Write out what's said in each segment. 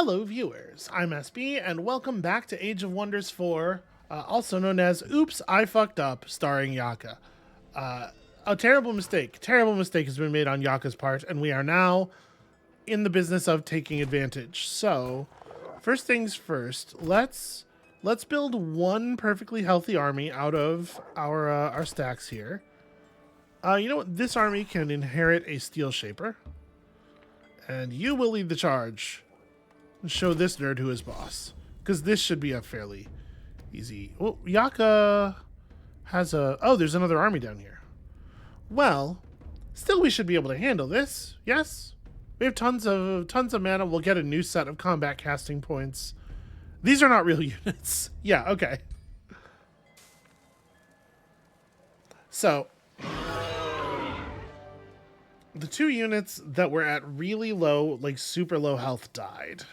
Hello viewers, I'm SB and welcome back to Age of Wonders 4, also known as Oops, I Fucked Up, starring Yaka. A terrible mistake has been made on Yaka's part, and we are now in the business of taking advantage. So, first things first, let's build one perfectly healthy army out of our stacks here. You know what? This army can inherit a Steel Shaper, and you will lead the charge. Show this nerd who is boss, because this should be a fairly easy. Oh, Yaka has a. Oh, there's another army down here. Well, still we should be able to handle this. Yes, we have tons of mana. We'll get a new set of combat casting points. These are not real units. Yeah, okay. So the two units that were at really low, like super low health, died.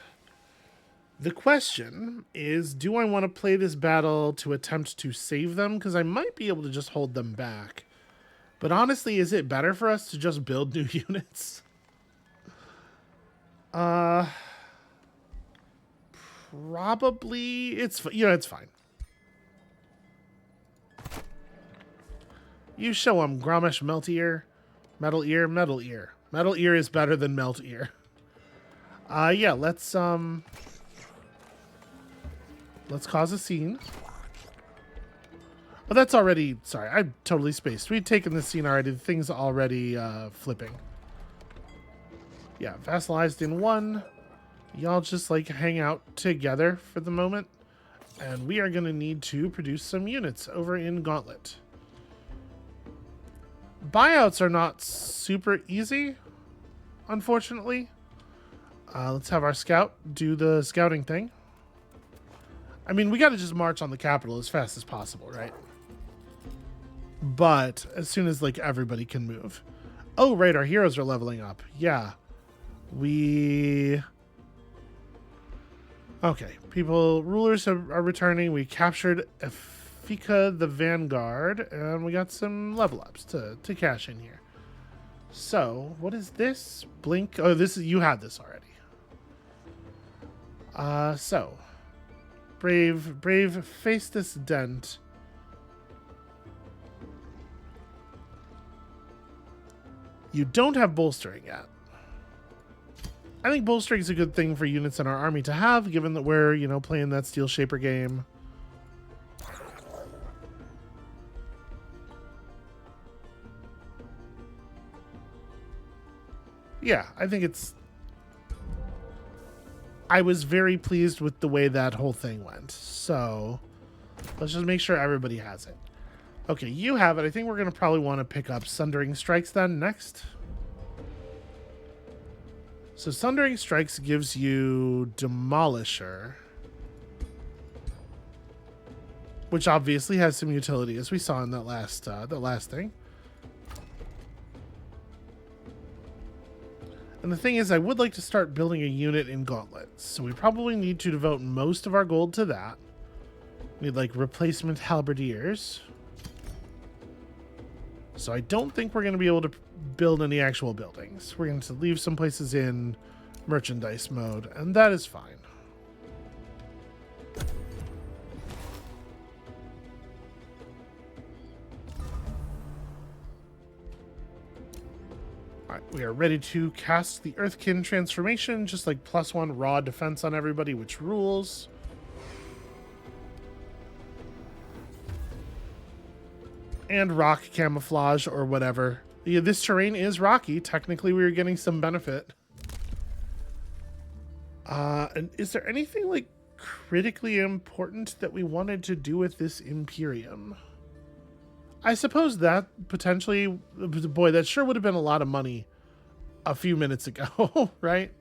The question is, do I want to play this battle to attempt to save them? Because I might be able to just hold them back. But honestly, is it better for us to just build new units? Probably. It's fine. You show them, Gromish Melt Ear. Metal Ear, Metal Ear. Metal Ear is better than Melt Ear. Yeah, let's cause a scene. Oh, that's already... Sorry, I totally spaced. We'd taken this scene already. The thing's already flipping. Yeah, vassalized in one. Y'all just, like, hang out together for the moment. And we are going to need to produce some units over in Gauntlet. Buyouts are not super easy, unfortunately. Let's have our scout do the scouting thing. I mean, we got to just march on the capital as fast as possible, right? But as soon as, like, everybody can move. Oh, right, our heroes are leveling up. Yeah. Okay, rulers are returning. We captured Efika the Vanguard, and we got some level ups to cash in here. So, what is this? Blink. Oh, you had this already. So... Brave, face this dent. You don't have bolstering yet. I think bolstering is a good thing for units in our army to have, given that we're, playing that Steel Shaper game. Yeah, I think it's... I was very pleased with the way that whole thing went. So let's just make sure everybody has it. Okay, you have it. I think we're going to probably want to pick up Sundering Strikes then next. So Sundering Strikes gives you Demolisher, which obviously has some utility, as we saw in that last thing. And the thing is, I would like to start building a unit in Gauntlet, so we probably need to devote most of our gold to that. We need, like, replacement halberdiers. So I don't think we're going to be able to build any actual buildings. We're going to leave some places in merchandise mode, and that is fine. We are ready to cast the Earthkin transformation, just like +1 raw defense on everybody, which rules. And rock camouflage or whatever. Yeah, this terrain is rocky. Technically, we are getting some benefit. And is there anything, like, critically important that we wanted to do with this Imperium? I suppose that potentially... Boy, that sure would have been a lot of money a few minutes ago, right?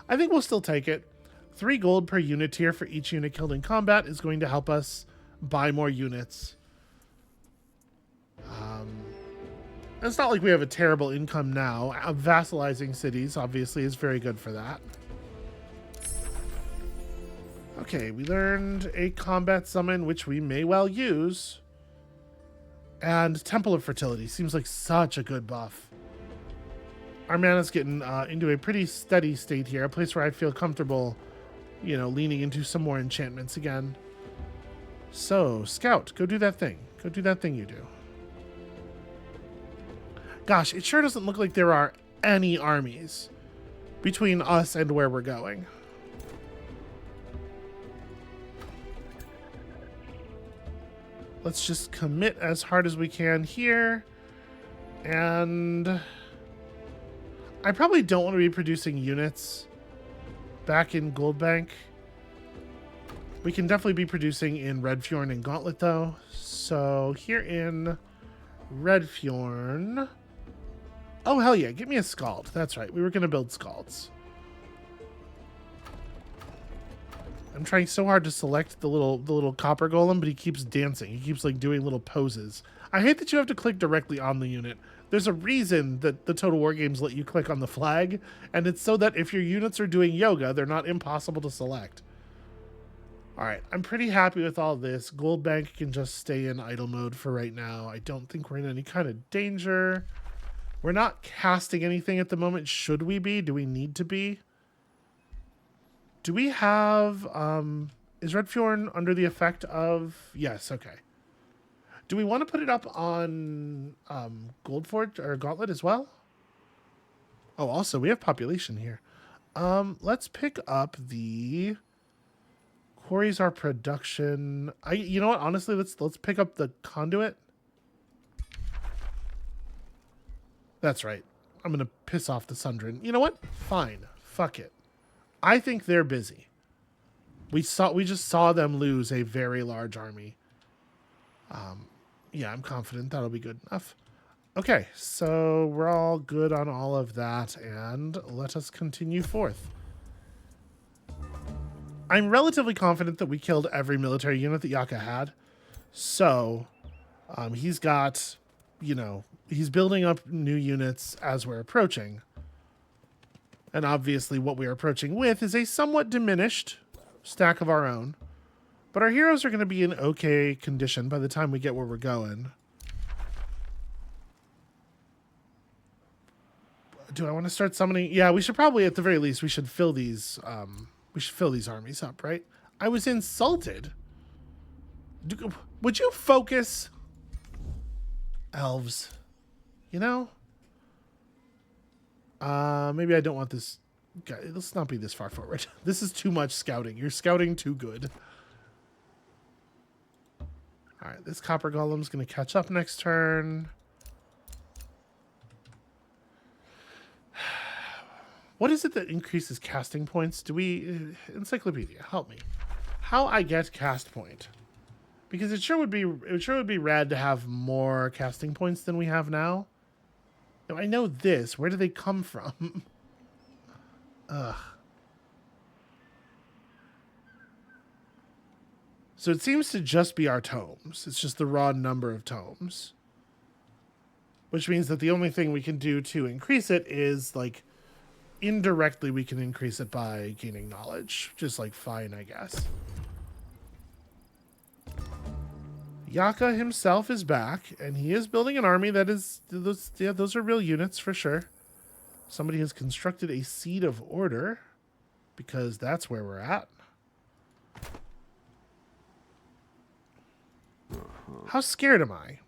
I think we'll still take it. 3 gold per unit tier for each unit killed in combat is going to help us buy more units. It's not like we have a terrible income now. Vassalizing cities, obviously, is very good for that. Okay, we learned a combat summon, which we may well use. And Temple of Fertility seems like such a good buff. Our mana's getting into a pretty steady state here, a place where I feel comfortable you know, leaning into some more enchantments again. So, Scout, go do that thing. Go do that thing you do. Gosh, it sure doesn't look like there are any armies between us and where we're going. Let's just commit as hard as we can here. And I probably don't want to be producing units back in Goldbank. We can definitely be producing in Redfjorn and Gauntlet, though. So here in Redfjorn... Oh, hell yeah. Give me a Scald. That's right. We were going to build Scalds. I'm trying so hard to select the little copper golem, but he keeps dancing. He keeps, like, doing little poses. I hate that you have to click directly on the unit. There's a reason that the Total War games let you click on the flag, and it's so that if your units are doing yoga, they're not impossible to select. Alright, I'm pretty happy with all this. Goldbank can just stay in idle mode for right now. I don't think we're in any kind of danger. We're not casting anything at the moment. Should we be? Do we need to be? Do we have... is Redfjorn under the effect of... Yes, okay. Do we want to put it up on Goldforge or Gauntlet as well? Oh, also, we have population here. Let's pick up the... Quarries are production. You know what? Honestly, let's pick up the conduit. That's right. I'm gonna piss off the Sundren. You know what? Fine. Fuck it. I think they're busy. We just saw them lose a very large army. Yeah, I'm confident that'll be good enough. Okay, so we're all good on all of that, and let us continue forth. I'm relatively confident that we killed every military unit that Yaka had. So, he's got, you know, he's building up new units as we're approaching. And obviously what we are approaching with is a somewhat diminished stack of our own. But our heroes are going to be in okay condition by the time we get where we're going. Do I want to start summoning? Yeah, we should probably, at the very least, we should fill these armies up, right? I was insulted. Would you focus? Elves. You know? Maybe I don't want this. Okay, let's not be this far forward. This is too much scouting. You're scouting too good. Alright, this copper golem's going to catch up next turn. What is it that increases casting points? Do we... Encyclopedia, help me. How I get cast point? Because it sure would be rad to have more casting points than we have now. Now, I know this. Where do they come from? Ugh. So it seems to just be our tomes. It's just the raw number of tomes. Which means that the only thing we can do to increase it is, like, indirectly we can increase it by gaining knowledge. Just, like, fine, I guess. Yaka himself is back, and he is building an army that is... those are real units, for sure. Somebody has constructed a Seed of Order, because that's where we're at. How scared am I?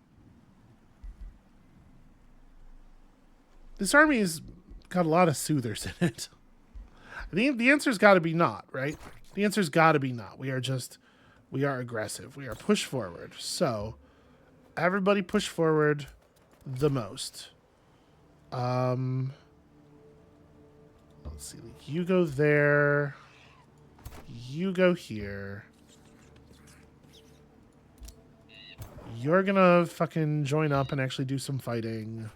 This army's got a lot of soothers in it. The answer's got to be not, right? The answer's got to be not. We are aggressive. We are push forward. So, everybody push forward the most. Let's see. You go there. You go here. You're gonna fucking join up and actually do some fighting.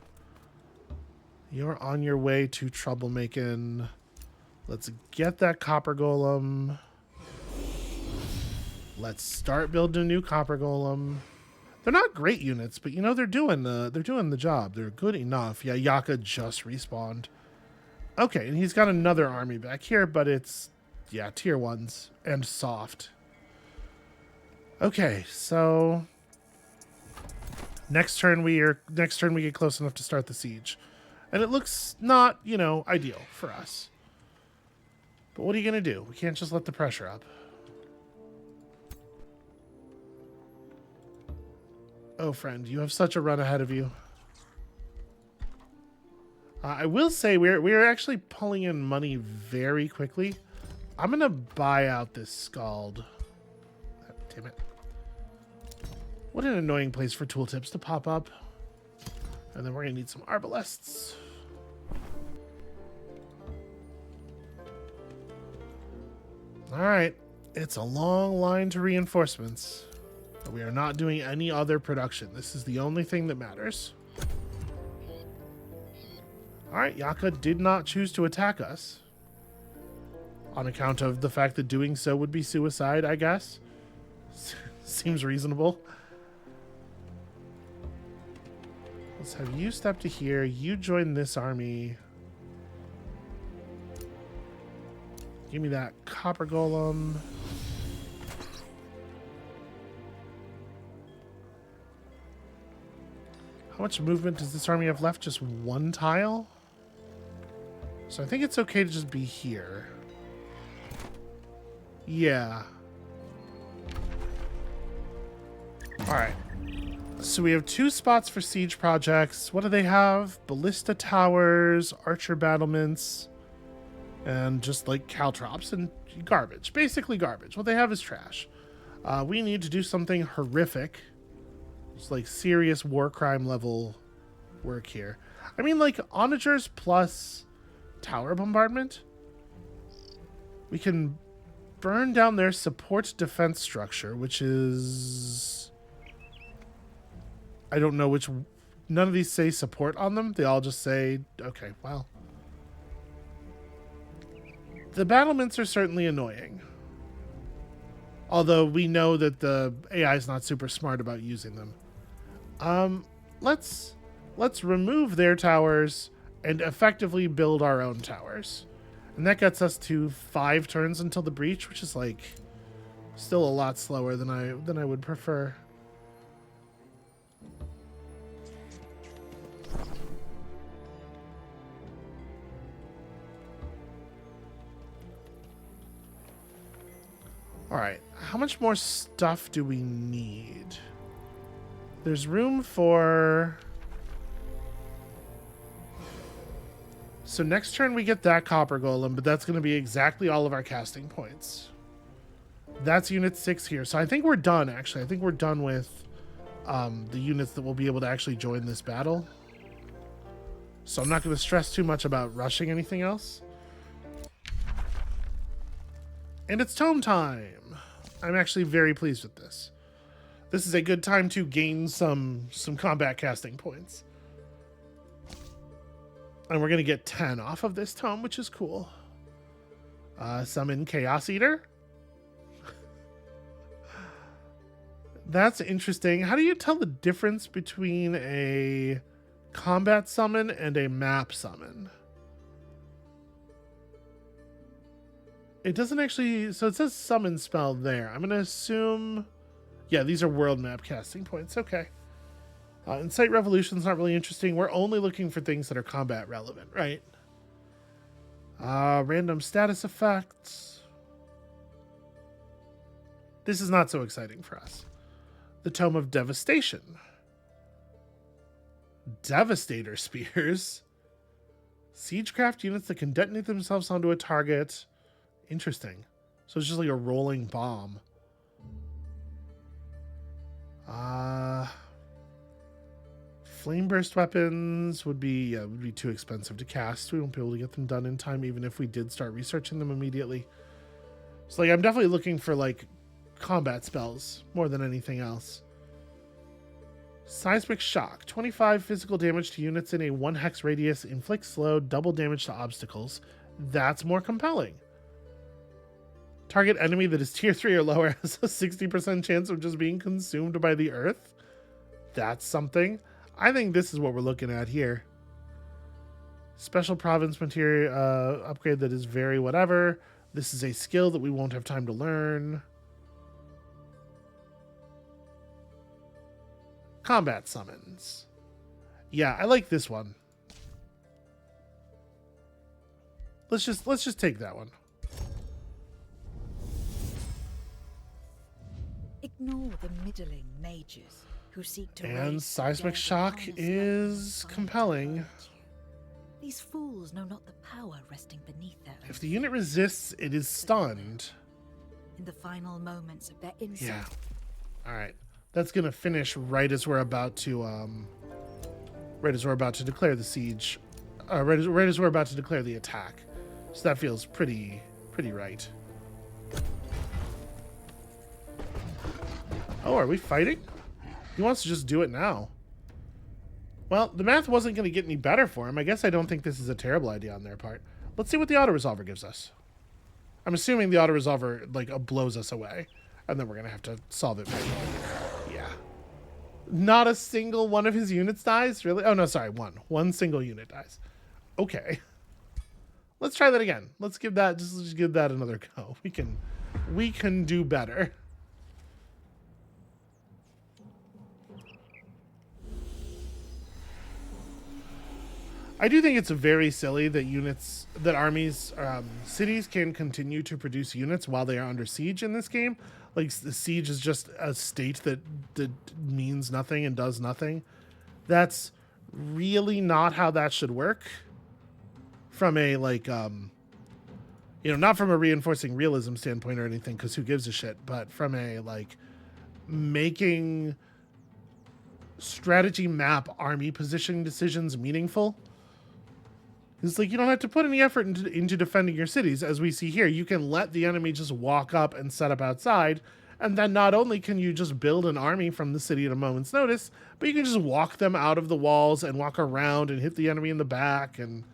You're on your way to troublemaking. Let's get that copper golem. Let's start building a new copper golem. They're not great units, but you know they're doing the job. They're good enough. Yeah, Yaka just respawned. Okay, and he's got another army back here, but it's tier 1s and soft. Okay, so next turn we get close enough to start the siege. And it looks not, ideal for us. But what are you going to do? We can't just let the pressure up. Oh, friend, you have such a run ahead of you. I will say we're actually pulling in money very quickly. I'm going to buy out this Scald. Oh, damn it. What an annoying place for tooltips to pop up. And then we're going to need some arbalests. Alright. It's a long line to reinforcements. But we are not doing any other production. This is the only thing that matters. Alright, Yaka did not choose to attack us. On account of the fact that doing so would be suicide, I guess. Seems reasonable. Let's have you step to here. You join this army. Give me that copper golem. How much movement does this army have left? Just one tile? So I think it's okay to just be here. Yeah. Alright. So we have 2 spots for siege projects. What do they have? Ballista towers, archer battlements, and just like caltrops and garbage. Basically garbage. What they have is trash. We need to do something horrific. It's like serious war crime level work here. I mean, like onagers plus tower bombardment. We can burn down their support defense structure, which is... I don't know which... None of these say support on them. They all just say, okay, well. The battlements are certainly annoying. Although we know that the AI is not super smart about using them. Let's remove their towers and effectively build our own towers. And that gets us to 5 turns until the breach, which is like still a lot slower than I would prefer. All right, how much more stuff do we need? There's room for... So next turn we get that copper golem, but that's going to be exactly all of our casting points. That's unit 6 here. So I think we're done, actually. I think we're done with the units that will be able to actually join this battle. So I'm not going to stress too much about rushing anything else. And it's tome time. I'm actually very pleased with this. This is a good time to gain some combat casting points. And we're going to get 10 off of this tome, which is cool. Summon Chaos Eater. That's interesting. How do you tell the difference between a combat summon and a map summon? It doesn't actually... So it says summon spell there. I'm going to assume... Yeah, these are world map casting points. Okay. Incite Revolution's not really interesting. We're only looking for things that are combat relevant, right? Random status effects. This is not so exciting for us. The Tome of Devastation. Devastator Spears. Siegecraft units that can detonate themselves onto a target. Interesting. So it's just like a rolling bomb. Flame burst weapons would be too expensive to cast. We won't be able to get them done in time, even if we did start researching them immediately. So like I'm definitely looking for like combat spells more than anything else. Seismic Shock. 25 physical damage to units in a 1 hex radius, inflicts slow, double damage to obstacles. That's more compelling. Target enemy that is tier 3 or lower has a 60% chance of just being consumed by the earth. That's something. I think this is what we're looking at here. Special province material upgrade that is very whatever. This is a skill that we won't have time to learn. Combat summons. Yeah, I like this one. Let's just take that one. Ignore the middling mages who seek to And raise seismic the shock dead is upon us compelling. to hurt you. These fools know not the power resting beneath their own If the unit feet. resists, it is stunned. In the final moments of their Yeah. insult. Alright. That's gonna finish right as we're about to declare the siege. Right as we're about to declare the attack. So that feels pretty right. Oh, are we fighting? He wants to just do it now. Well, the math wasn't going to get any better for him. I guess I don't think this is a terrible idea on their part. Let's see what the autoresolver gives us. I'm assuming the autoresolver, like, blows us away. And then we're going to have to solve it manually. Yeah. Not a single one of his units dies? Really? Oh, no, sorry. One single unit dies. Okay. Let's try that again. Let's give that, just give that another go. We can do better. I do think it's very silly that armies, cities can continue to produce units while they are under siege in this game. Like, the siege is just a state that means nothing and does nothing. That's really not how that should work. From a, like, not from a reinforcing realism standpoint or anything, because who gives a shit, but from a, like, making strategy map army positioning decisions meaningful. It's like, you don't have to put any effort into defending your cities. As we see here, you can let the enemy just walk up and set up outside. And then not only can you just build an army from the city at a moment's notice, but you can just walk them out of the walls and walk around and hit the enemy in the back. And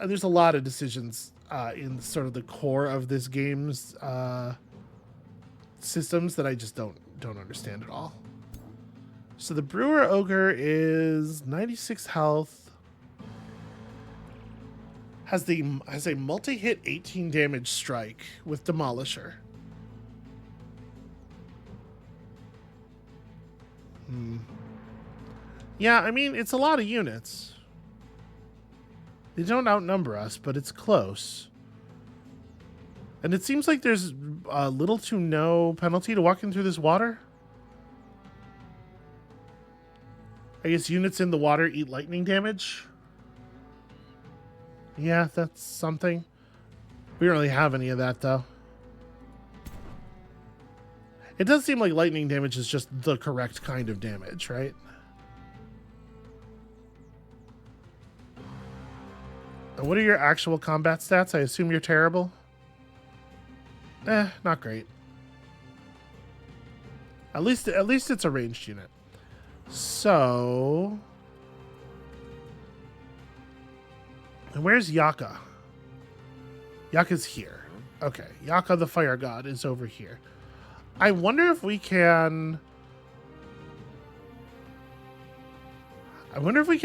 there's a lot of decisions in sort of the core of this game's systems that I just don't understand at all. So the Brewer Ogre is 96 health. Has a multi-hit 18 damage strike with Demolisher. Yeah, I mean, it's a lot of units. They don't outnumber us, but it's close. And it seems like there's little to no penalty to walking through this water. I guess units in the water eat lightning damage. Yeah, that's something. We don't really have any of that, though. It does seem like lightning damage is just the correct kind of damage, right? And what are your actual combat stats? I assume you're terrible? Not great. At least it's a ranged unit. So... And where's Yaka? Yaka's here. Okay, Yaka the Fire God is over here. I wonder if we can...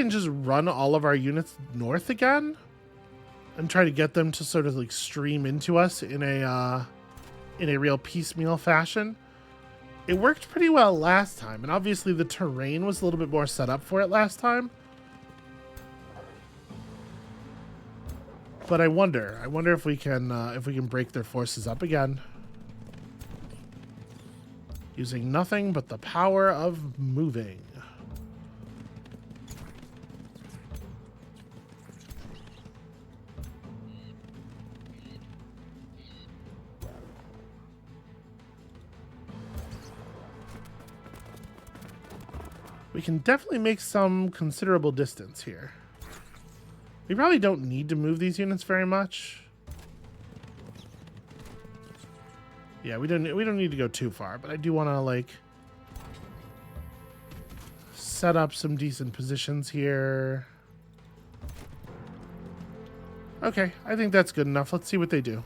just run all of our units north again? And try to get them to sort of like stream into us in a real piecemeal fashion. It worked pretty well last time, and obviously the terrain was a little bit more set up for it last time. But I wonder if we can break their forces up again. Using nothing but the power of moving. We can definitely make some considerable distance here. We probably don't need to move these units very much. Yeah, we don't need to go too far, but I do want to like set up some decent positions here. Okay, I think that's good enough. Let's see what they do.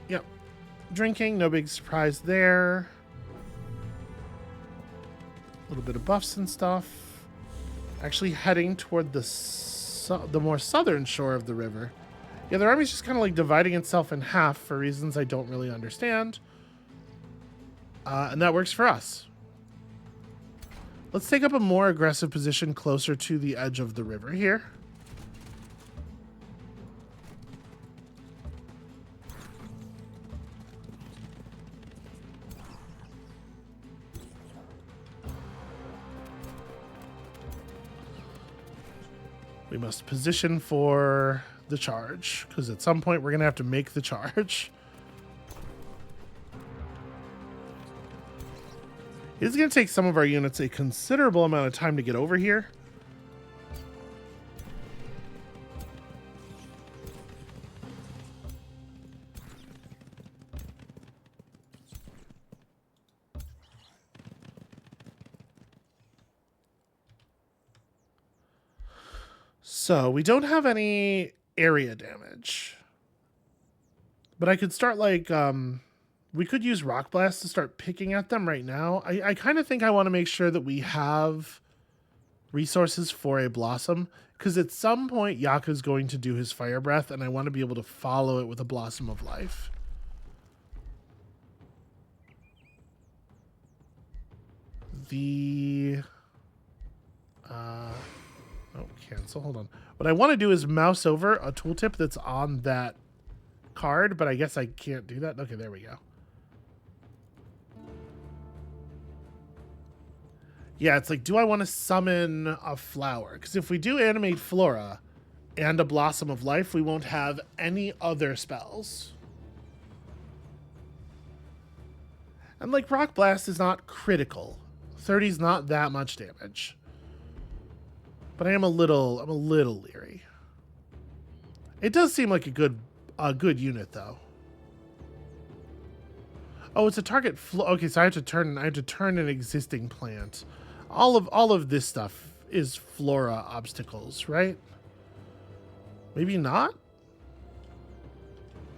Yep. Drinking, no big surprise there. A little bit of buffs and stuff. Actually heading toward the more southern shore of the river. Yeah, their army's just kind of like dividing itself in half for reasons I don't really understand. And that works for us. Let's take up a more aggressive position closer to the edge of the river here. We must position for the charge, because at some point we're going to have to make the charge. It's going to take some of our units a considerable amount of time to get over here. So we don't have any area damage. But I could start like, we could use Rock Blast to start picking at them right now. I kind of think I want to make sure that we have resources for a Blossom, because at some point Yaka's going to do his Fire Breath, and I want to be able to follow it with a Blossom of Life. Cancel. Hold on. What I want to do is mouse over a tooltip that's on that card, but I guess I can't do that. Okay, there we go. Yeah, it's like, do I want to summon a flower? Because if we do animate Flora and a Blossom of Life, we won't have any other spells. And like, Rock Blast is not critical. 30 is not that much damage. But I am a little leery. It does seem like a good unit though. Oh, it's a target okay, so I have to turn an existing plant. All of this stuff is flora obstacles, right? Maybe not?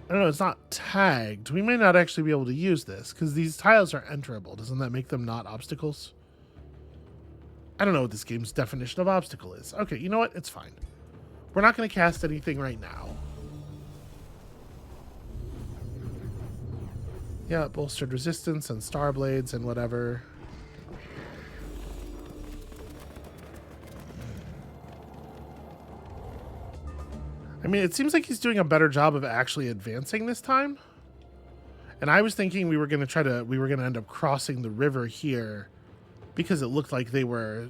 I don't know, it's not tagged. We may not actually be able to use this because these tiles are enterable. Doesn't that make them not obstacles? I don't know what this game's definition of obstacle is. Okay, you know what? It's fine. We're not going to cast anything right now. Yeah, bolstered resistance and star blades and whatever. I mean, it seems like he's doing a better job of actually advancing this time. And I was thinking we were going to end up crossing the river here because it looked like they were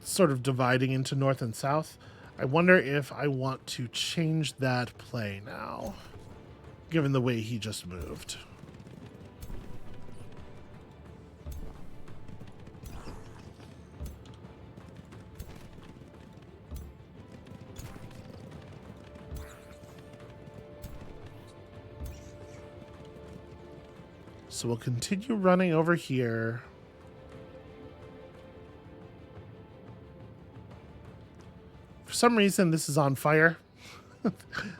sort of dividing into north and south. I wonder if I want to change that play now, given the way he just moved. So we'll continue running over here. For some reason, this is on fire.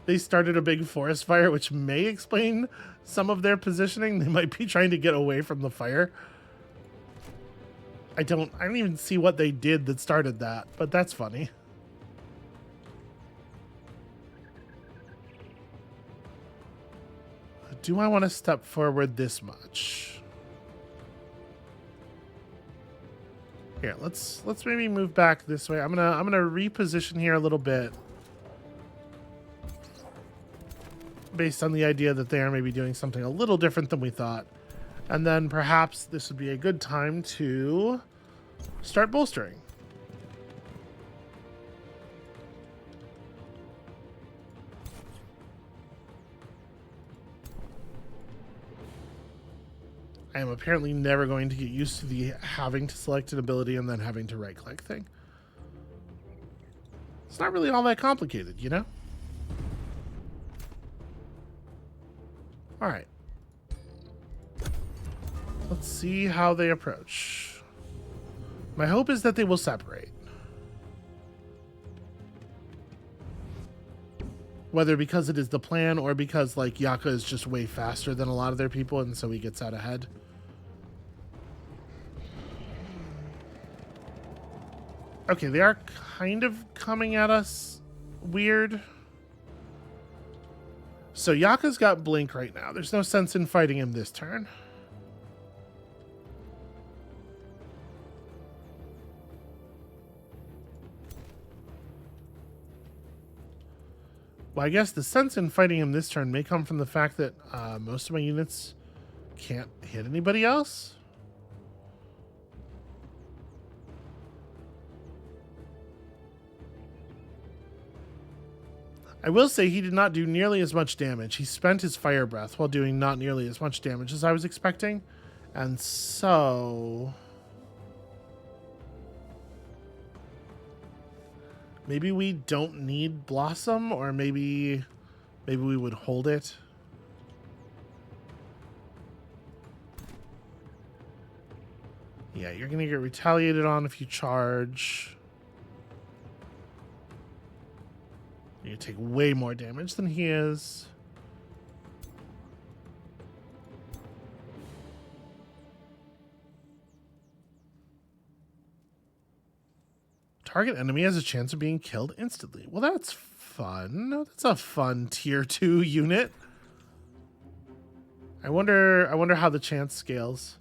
They started a big forest fire, which may explain some of their positioning. They might be trying to get away from the fire. I don't even see what they did that started that, but that's funny. Do I want to step forward this much? Here, let's maybe move back this way. I'm gonna reposition here a little bit, based on the idea that they are maybe doing something a little different than we thought, and then perhaps this would be a good time to start bolstering. I am apparently never going to get used to the having to select an ability and then having to right-click thing. It's not really all that complicated, you know? All right. Let's see how they approach. My hope is that they will separate. Whether because it is the plan or because, like, Yaka is just way faster than a lot of their people and so he gets out ahead. Okay, they are kind of coming at us weird. So Yaka's got Blink right now. There's no sense in fighting him this turn. Well, I guess the sense in fighting him this turn may come from the fact that most of my units can't hit anybody else. I will say he did not do nearly as much damage. He spent his fire breath while doing not nearly as much damage as I was expecting. And so... maybe we don't need Blossom, or maybe we would hold it. Yeah, you're going to get retaliated on if you charge. You take way more damage than he is. Target enemy has a chance of being killed instantly. Well, that's fun. That's a fun tier 2 unit. I wonder how the chance scales.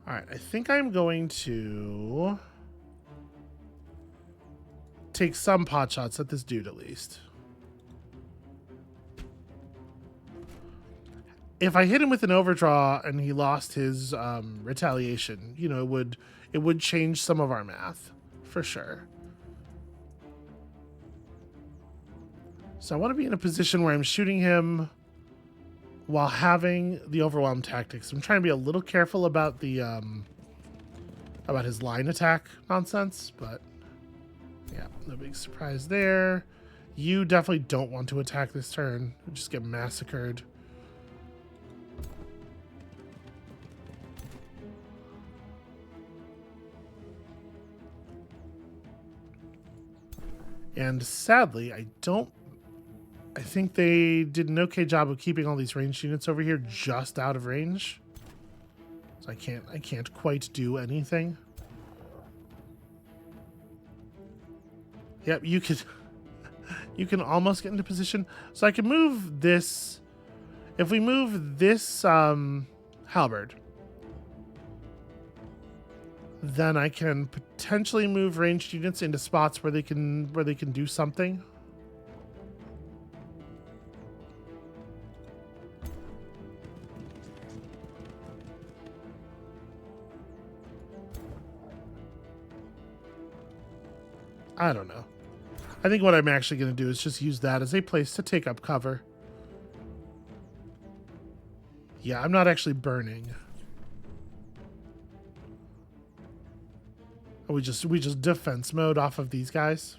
All right, I think I'm going to take some pot shots at this dude at least. If I hit him with an overdraw and he lost his retaliation, you know, it would change some of our math for sure. So I want to be in a position where I'm shooting him while having the overwhelm tactics. I'm trying to be a little careful about the about his line attack nonsense, but yeah, no big surprise there. You definitely don't want to attack this turn. You just get massacred. And sadly, I think they did an okay job of keeping all these ranged units over here just out of range. So I can't quite do anything. Yep, you can almost get into position. So I can move this. If we move this halberd, then I can potentially move ranged units into spots where they can do something. I don't know. I think what I'm actually going to do is just use that as a place to take up cover. Yeah, I'm not actually burning. We just defense mode off of these guys.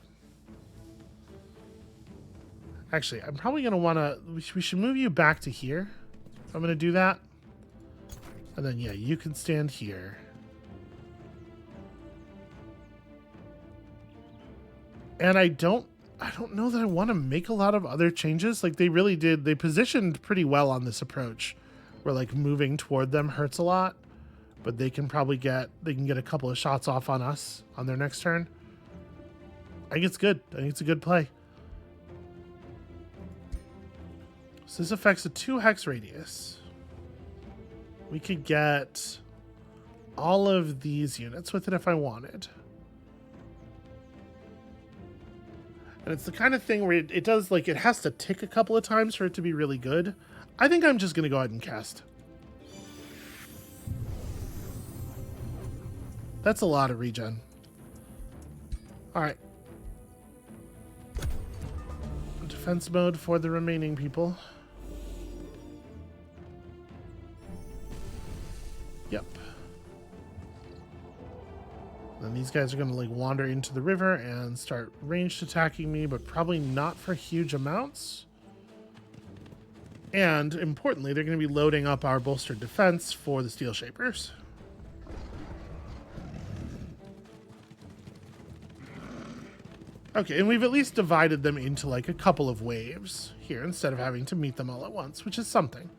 Actually, I'm probably going to want to... we should move you back to here. I'm going to do that. And then, yeah, you can stand here. And I don't know that I want to make a lot of other changes. Like, they really did. They positioned pretty well on this approach, where like moving toward them hurts a lot, but they can get a couple of shots off on us on their next turn. I think it's good. I think it's a good play. So this affects a 2 hex radius. We could get all of these units with it if I wanted. And it's the kind of thing where it does, like, it has to tick a couple of times for it to be really good. I think I'm just going to go ahead and cast. That's a lot of regen. All right. Defense mode for the remaining people. Yep. Then these guys are going to like wander into the river and start ranged attacking me, but probably not for huge amounts. And importantly, they're going to be loading up our bolstered defense for the Steel Shapers. Okay, and we've at least divided them into like a couple of waves here instead of having to meet them all at once, which is something.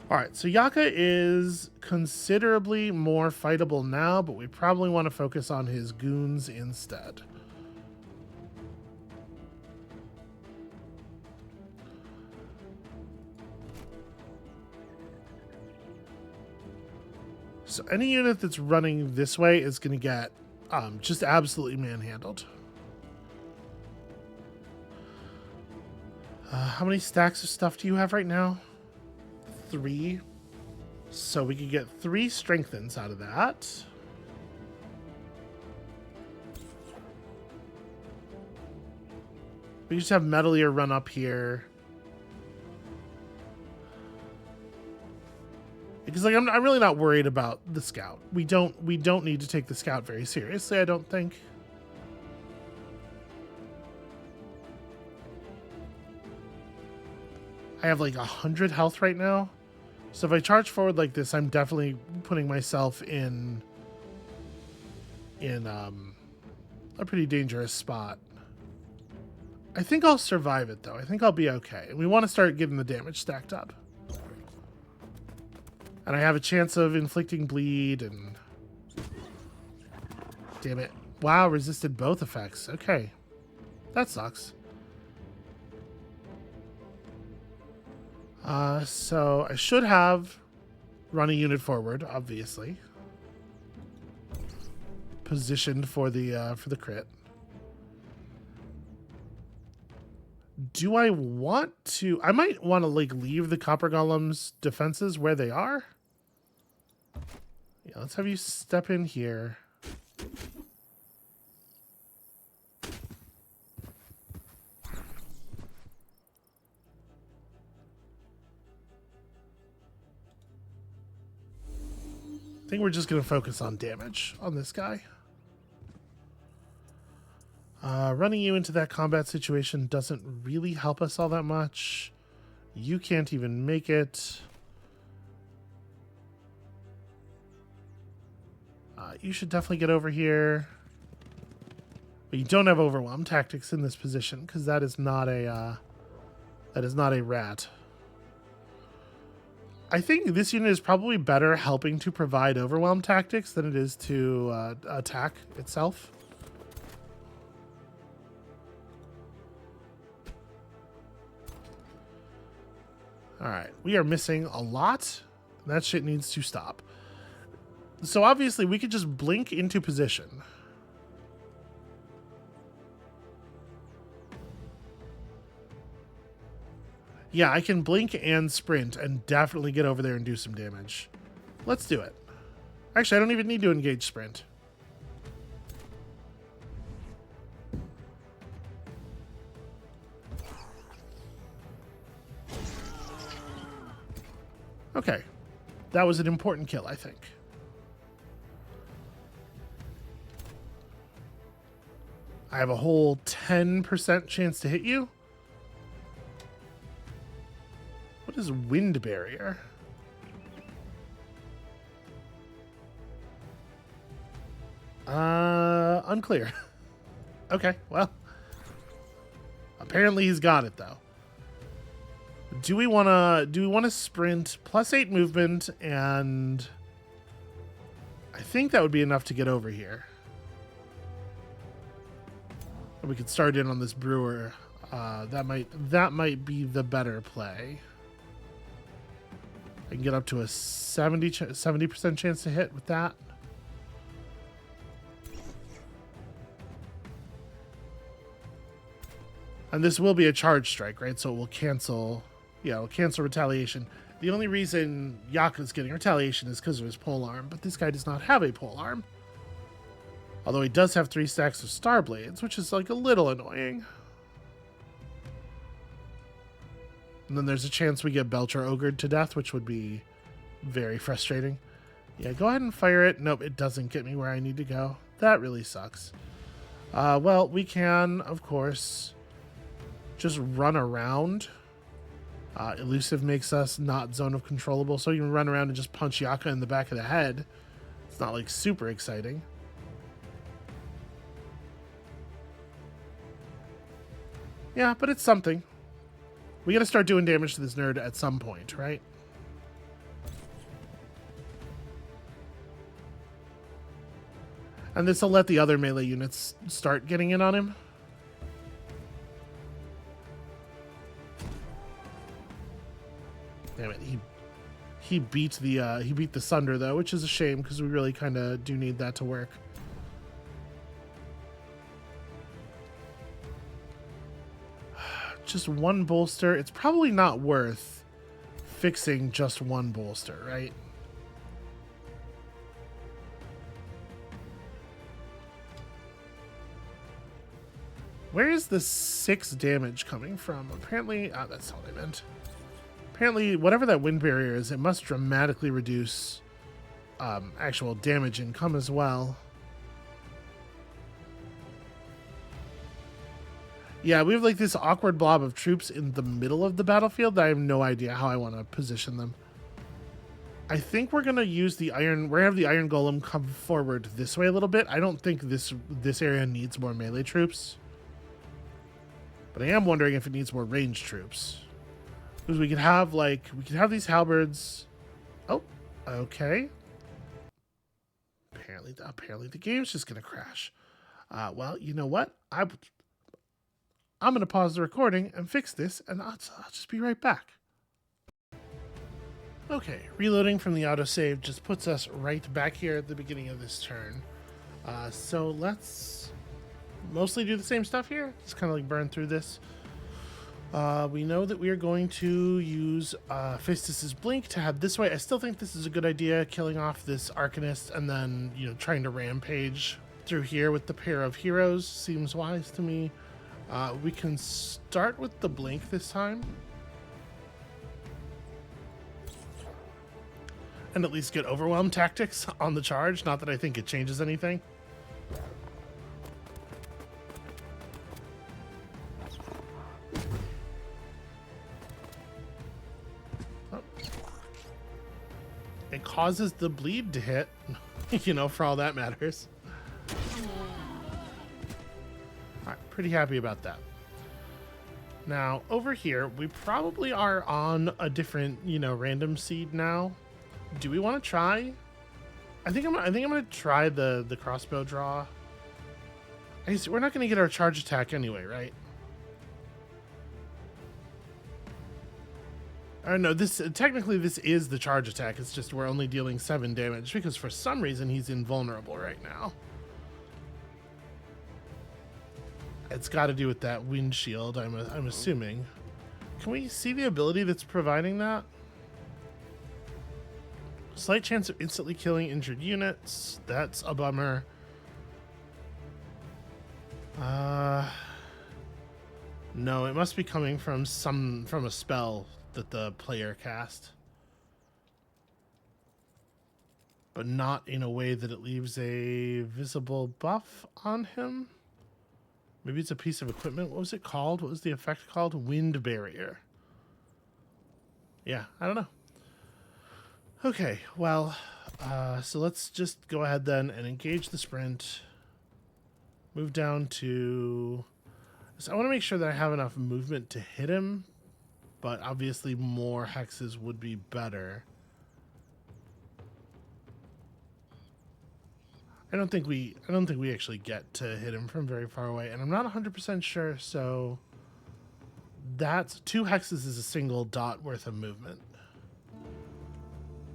All right, so Yaka is considerably more fightable now, but we probably want to focus on his goons instead. So any unit that's running this way is going to get just absolutely manhandled. How many stacks of stuff do you have right now? 3. So we could get 3 strengthens out of that. We just have Metalier run up here. Because like I'm really not worried about the scout. We don't need to take the scout very seriously, I don't think. I have like 100 health right now. So if I charge forward like this, I'm definitely putting myself in a pretty dangerous spot. I think I'll survive it though. I think I'll be okay. And we want to start getting the damage stacked up. And I have a chance of inflicting bleed and... Damn it. Wow, resisted both effects. Okay. That sucks. So I should have run a unit forward, obviously. Positioned for the crit. Do I want to... I might want to like leave the Copper Golem's defenses where they are. Yeah, let's have you step in here. I think we're just going to focus on damage on this guy. Running you into that combat situation doesn't really help us all that much. You can't even make it. You should definitely get over here. But you don't have overwhelm tactics in this position because that is not a rat. I think this unit is probably better helping to provide overwhelm tactics than it is to attack itself. All right, we are missing a lot. That shit needs to stop. So obviously we could just blink into position. Yeah, I can blink and sprint and definitely get over there and do some damage. Let's do it. Actually, I don't even need to engage sprint. Okay. That was an important kill, I think. I have a whole 10% chance to hit you. What is wind barrier? Unclear. Okay, well. Apparently he's got it though. Do we wanna sprint +8 movement, and I think that would be enough to get over here. We could start in on this brewer. That might be the better play. I can get up to a 70% chance to hit with that. And this will be a charge strike, right? So it will cancel, yeah, it'll cancel retaliation. The only reason Yaka's getting retaliation is because of his polearm, but this guy does not have a polearm. Although he does have 3 stacks of star blades, which is like a little annoying. And then there's a chance we get Belcher ogred to death, which would be very frustrating. Yeah, go ahead and fire it. Nope, it doesn't get me where I need to go. That really sucks. Well, we can, of course, just run around. Elusive makes us not zone of controllable, so you can run around and just punch Yaka in the back of the head. It's not like super exciting. Yeah, but it's something. We gotta start doing damage to this nerd at some point, right? And this will let the other melee units start getting in on him. Damn it, he beat the Sunder though, which is a shame because we really kind of do need that to work. Just one bolster. It's probably not worth fixing just one bolster, right? Where is the 6 damage coming from? Apparently, that's not what I meant. Apparently, whatever that wind barrier is, it must dramatically reduce actual damage income as well. Yeah, we have like this awkward blob of troops in the middle of the battlefield that I have no idea how I want to position them. I think we're gonna use the iron. We're gonna have the iron golem come forward this way a little bit. I don't think this area needs more melee troops, but I am wondering if it needs more ranged troops. Because we could have these halberds. Oh, okay. Apparently the game's just gonna crash. Well, you know what? I'm gonna pause the recording and fix this, and I'll just be right back. Okay, reloading from the autosave just puts us right back here at the beginning of this turn. So let's mostly do the same stuff here. Just kind of like burn through this. We know that we are going to use Phaestus's Blink to head this way. I still think this is a good idea, killing off this Arcanist and then, you know, trying to rampage through here with the pair of heroes seems wise to me. We can start with the Blink this time. And at least get overwhelm tactics on the charge. Not that I think it changes anything. Oh. It causes the bleed to hit, you know, for all that matters. Alright, pretty happy about that. Now, over here, we probably are on a different, you know, random seed now. Do we want to try? I think I'm gonna try the crossbow draw. I guess we're not gonna get our charge attack anyway, right? Or no, technically this is the charge attack. It's just we're only dealing 7 damage because for some reason he's invulnerable right now. It's got to do with that wind shield, I'm assuming. Can we see the ability that's providing that? Slight chance of instantly killing injured units. That's a bummer. No, it must be coming from a spell that the player cast. But not in a way that it leaves a visible buff on him. Maybe it's a piece of equipment. What was it called? What was the effect called? Wind barrier. Yeah, I don't know. Okay, well, so let's just go ahead then and engage the sprint. Move down to... So I want to make sure that I have enough movement to hit him, but obviously more hexes would be better. I don't think we actually get to hit him from very far away, and I'm not 100% sure, so that's 2 hexes is a single dot worth of movement.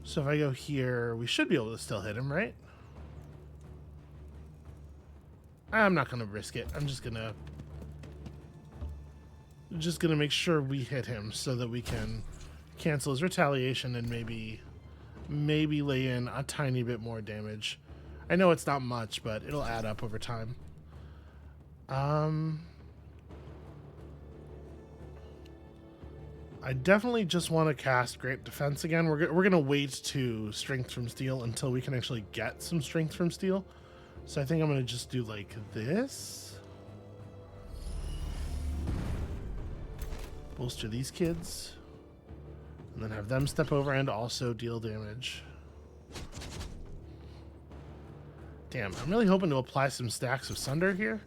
So if I go here, we should be able to still hit him, right? I'm not going to risk it. I'm just going to make sure we hit him so that we can cancel his retaliation and maybe lay in a tiny bit more damage. I know it's not much, but it'll add up over time. I definitely just want to cast Great Defense again. We're going to wait to Strength from Steel until we can actually get some Strength from Steel. So I think I'm going to just do like this. Bolster these kids. And then have them step over and also deal damage. Damn, I'm really hoping to apply some stacks of Sunder here.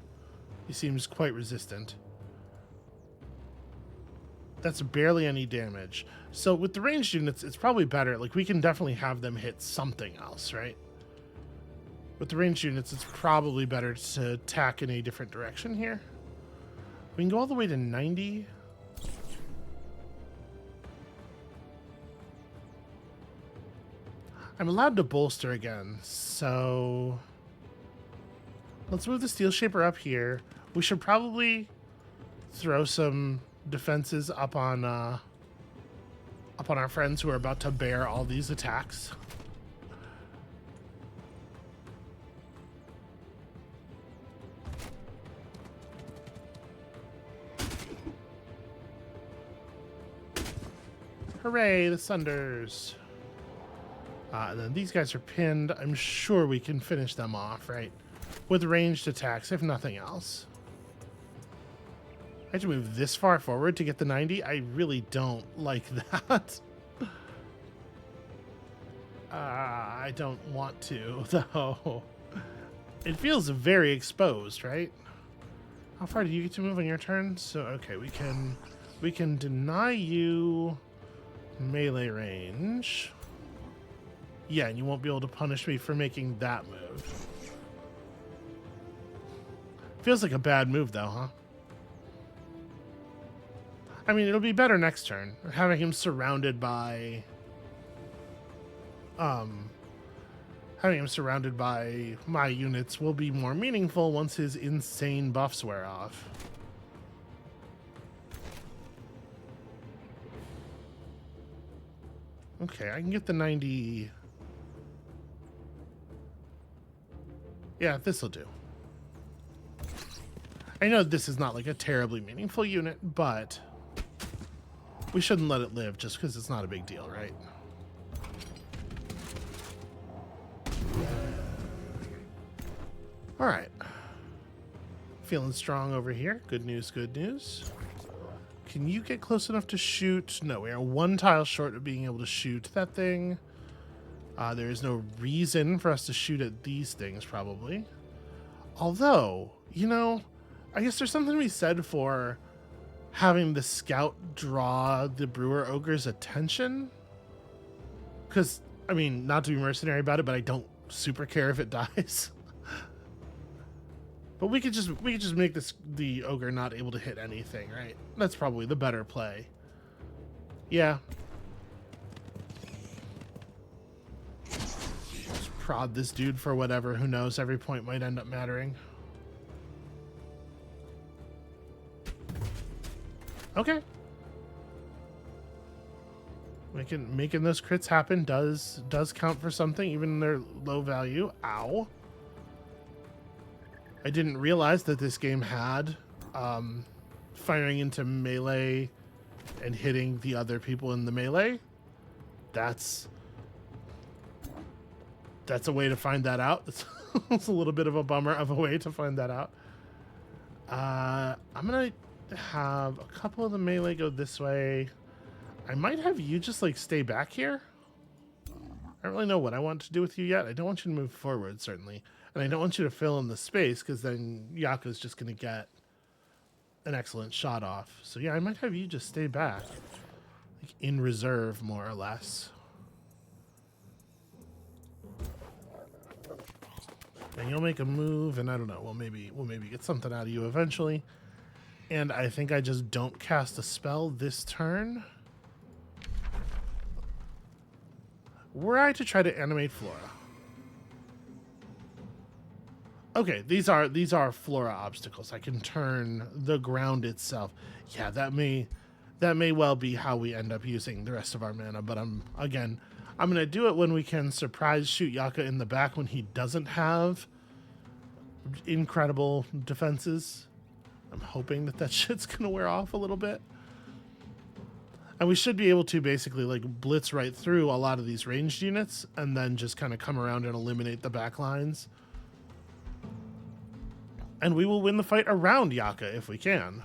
He seems quite resistant. That's barely any damage. So with the ranged units, it's probably better. Like, we can definitely have them hit something else, right? With the ranged units, it's probably better to tack in a different direction here. We can go all the way to 90. I'm allowed to bolster again, so let's move the Steel Shaper up here. We should probably throw some defenses up on our friends who are about to bear all these attacks. Hooray, the Sunders. And then these guys are pinned. I'm sure we can finish them off, right? With ranged attacks, if nothing else. I have to move this far forward to get the 90. I really don't like that. I don't want to, though. It feels very exposed, right? How far do you get to move on your turn? So, okay, we can deny you melee range. Yeah, and you won't be able to punish me for making that move. Feels like a bad move, though, huh? I mean, it'll be better next turn. Having him surrounded by... Having him surrounded by my units will be more meaningful once his insane buffs wear off. Okay, I can get the 90... Yeah, this'll do. I know this is not like a terribly meaningful unit, but we shouldn't let it live just because it's not a big deal, right? All right. Feeling strong over here. Good news, good news. Can you get close enough to shoot? No, we are one tile short of being able to shoot that thing. There is no reason for us to shoot at these things, probably. Although, you know, I guess there's something to be said for having the scout draw the brewer ogre's attention. Because, I mean, not to be mercenary about it, but I don't super care if it dies. But we could just make the ogre not able to hit anything, right? That's probably the better play. Yeah. Just prod this dude for whatever. Who knows? Every point might end up mattering. Okay. Making those crits happen does count for something, even in their low value. Ow. I didn't realize that this game had firing into melee and hitting the other people in the melee. That's a way to find that out. It's a little bit of a bummer of a way to find that out. I'm gonna have a couple of the melee go this way. I might have you just like stay back here. I don't really know what I want to do with you yet. I don't want you to move forward, certainly. And I don't want you to fill in the space because then Yaka's just going to get an excellent shot off. So yeah, I might have you just stay back. Like in reserve, more or less. And you'll make a move, and I don't know, we'll maybe get something out of you eventually. And I think I just don't cast a spell this turn. Were I to try to animate Flora? Okay, these are Flora obstacles. I can turn the ground itself. Yeah, that may well be how we end up using the rest of our mana, but I'm gonna do it when we can surprise shoot Yaka in the back when he doesn't have incredible defenses. I'm hoping that shit's gonna wear off a little bit. And we should be able to basically like blitz right through a lot of these ranged units and then just kind of come around and eliminate the back lines. And we will win the fight around Yaka if we can.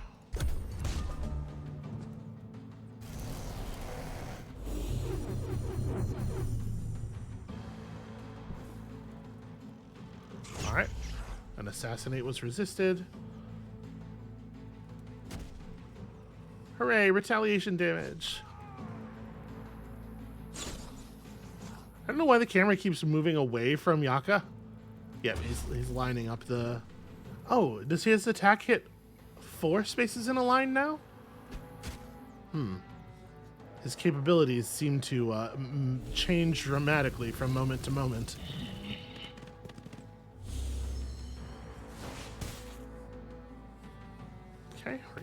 All right. An assassinate was resisted. Hooray, retaliation damage. I don't know why the camera keeps moving away from Yaka. Yeah, he's lining up the... Oh, does his attack hit 4 spaces in a line now? His capabilities seem to change dramatically from moment to moment. Okay, we're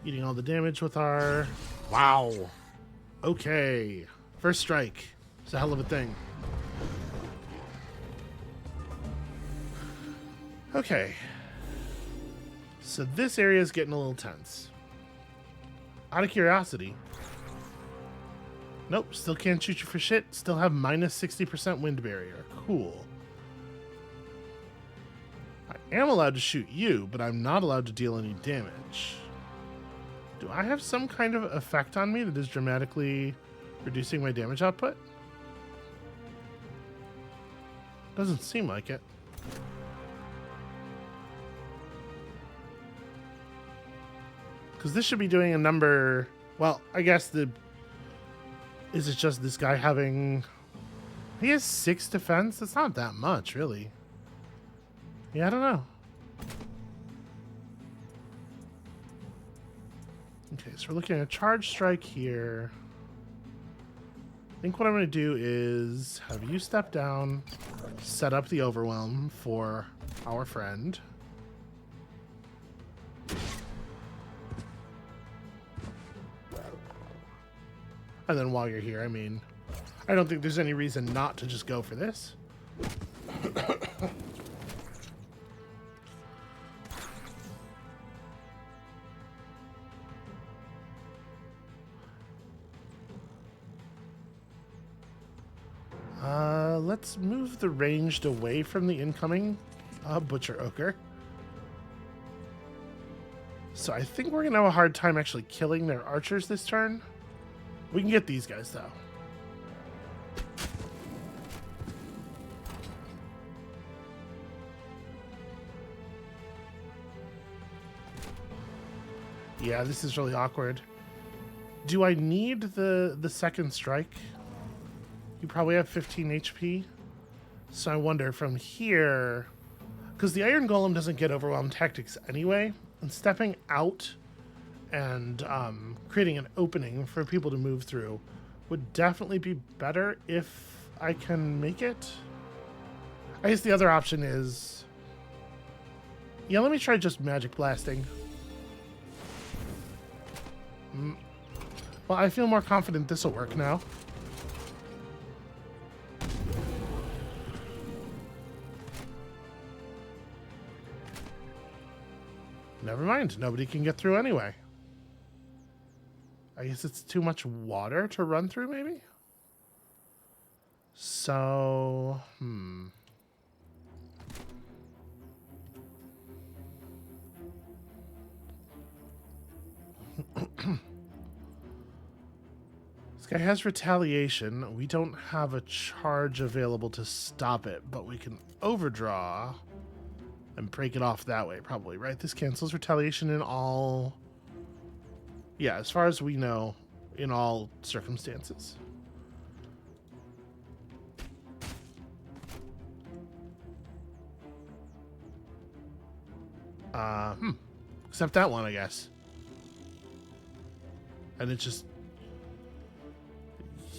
eating all the damage with our... Wow. Okay. First strike. It's a hell of a thing. Okay. So this area is getting a little tense. Out of curiosity, Nope, still can't shoot you for shit. Still have minus 60% wind barrier. Cool. I am allowed to shoot you, but I'm not allowed to deal any damage. Do I have some kind of effect on me that is dramatically reducing my damage output? Doesn't seem like it. Because this should be doing a number... Well, I guess the... Is it just this guy having... He has 6 defense? That's not that much, really. Yeah, I don't know. Okay, so we're looking at a charge strike here. I think what I'm going to do is have you step down, set up the overwhelm for our friend. And then while you're here, I mean, I don't think there's any reason not to just go for this. Let's move the ranged away from the incoming Butcher Ochre. So I think we're going to have a hard time actually killing their archers this turn. We can get these guys, though. Yeah, this is really awkward. Do I need the second strike? You probably have 15 HP. So I wonder from here... Because the Iron Golem doesn't get Overwhelmed Tactics anyway. And stepping out and creating an opening for people to move through would definitely be better if I can make it. I guess the other option is... Yeah, let me try just Magic Blasting. Well, I feel more confident this will work now. Never mind, nobody can get through anyway. I guess it's too much water to run through, maybe? So, This guy has retaliation. We don't have a charge available to stop it, but we can overdraw and break it off that way, probably, right? This cancels retaliation in all... Yeah, as far as we know, in all circumstances. Except that one, I guess. And it just...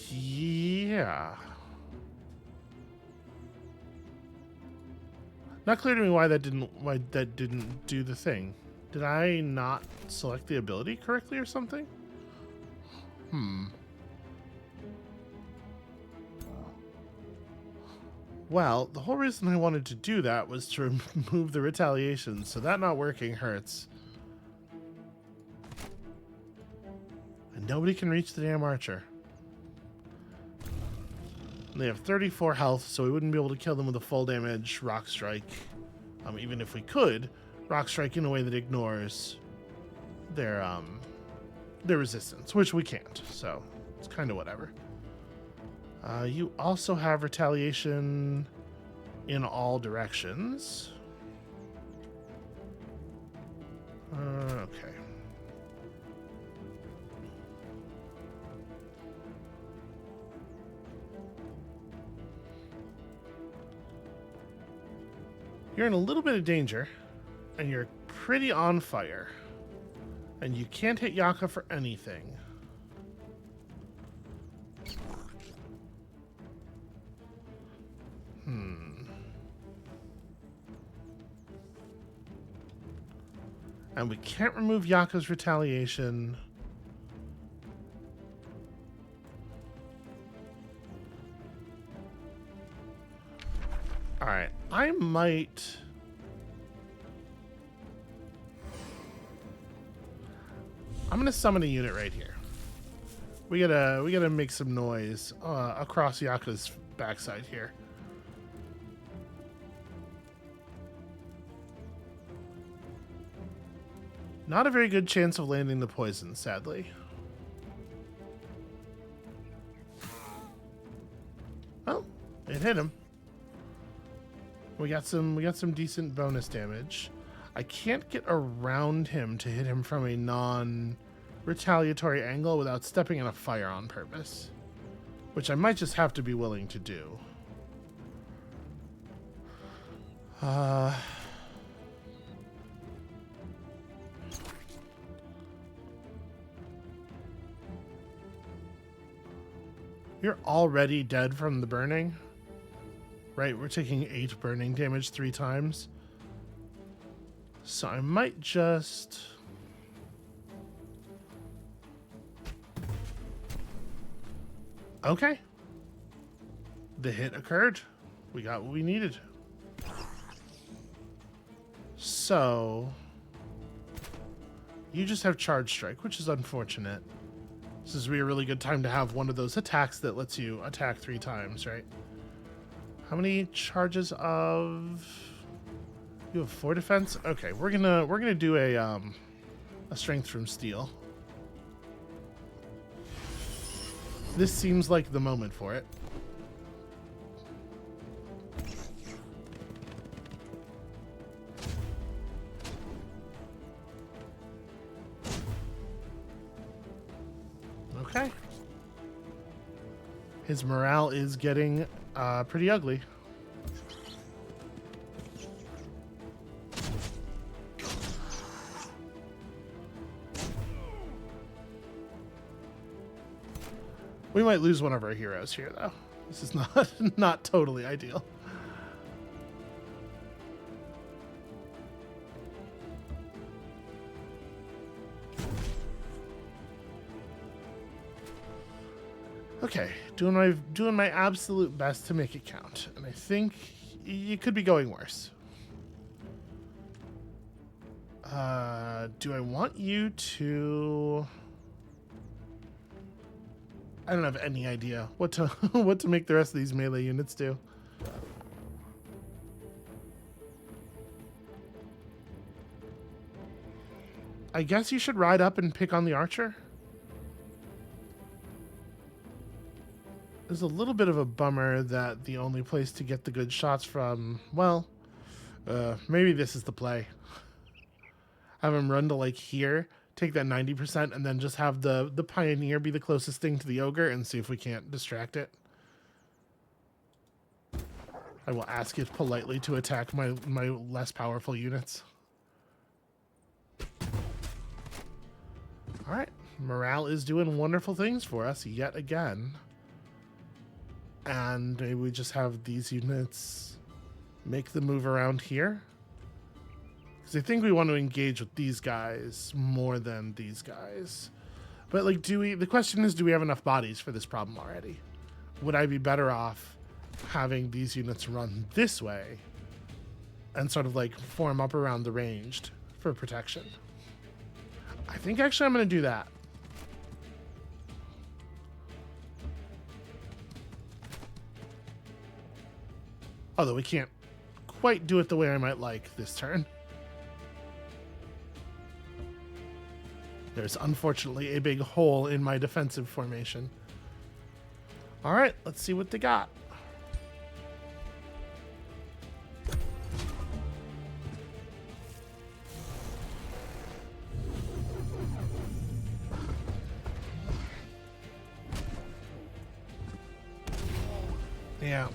Yeah. Not clear to me why that didn't do the thing. Did I not select the ability correctly or something? Well, the whole reason I wanted to do that was to remove the retaliation, so that not working hurts. And nobody can reach the damn archer. And they have 34 health, so we wouldn't be able to kill them with a full damage Rock Strike. Even if we could, Rock Strike in a way that ignores their resistance, which we can't, so it's kind of whatever. You also have retaliation in all directions. Okay. You're in a little bit of danger, and you're pretty on fire. And you can't hit Yaka for anything. And we can't remove Yaka's retaliation. Alright, I might... I'm going to summon a unit right here. We gotta make some noise across Yaka's backside here. Not a very good chance of landing the poison, sadly. Oh, it hit him. We got some decent bonus damage. I can't get around him to hit him from a non-retaliatory angle without stepping in a fire on purpose, which I might just have to be willing to do. You're already dead from the burning? Right, we're taking 8 burning damage 3 times. So I might just... Okay. The hit occurred. We got what we needed. So... You just have Charge Strike, which is unfortunate. This is a really good time to have one of those attacks that lets you attack 3 times, right? How many charges of... You have 4 defense? Okay, we're gonna do a strength from steel. This seems like the moment for it. Okay. His morale is getting pretty ugly. We might lose one of our heroes here, though. This is not totally ideal. Okay, doing my absolute best to make it count, and I think you could be going worse. Do I want you to? I don't have any idea what to what to make the rest of these melee units do. I guess you should ride up and pick on the archer. It's a little bit of a bummer that the only place to get the good shots from, well, maybe this is the play. Have him run to like here, take that 90%, and then just have the pioneer be the closest thing to the ogre and see if we can't distract it. I will ask it politely to attack my less powerful units. All right, morale is doing wonderful things for us yet again. And maybe we just have these units make the move around here. Because I think we want to engage with these guys more than these guys. But like, the question is, do we have enough bodies for this problem already? Would I be better off having these units run this way and sort of like form up around the ranged for protection? I think actually I'm going to do that. Although we can't quite do it the way I might like this turn. There's unfortunately a big hole in my defensive formation. All right, let's see what they got. Yeah.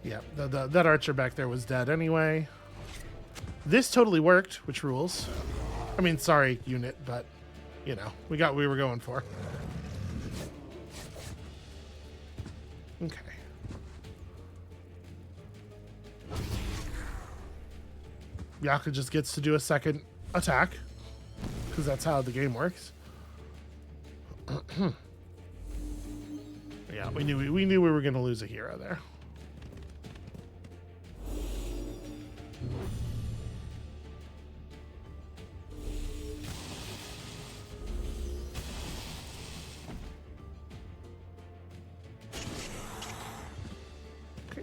Yeah, that archer back there was dead anyway. This totally worked, which rules. I mean, sorry, unit, but, you know, we got what we were going for. Okay. Yaka just gets to do a second attack, because that's how the game works. Yeah, we knew we were going to lose a hero there.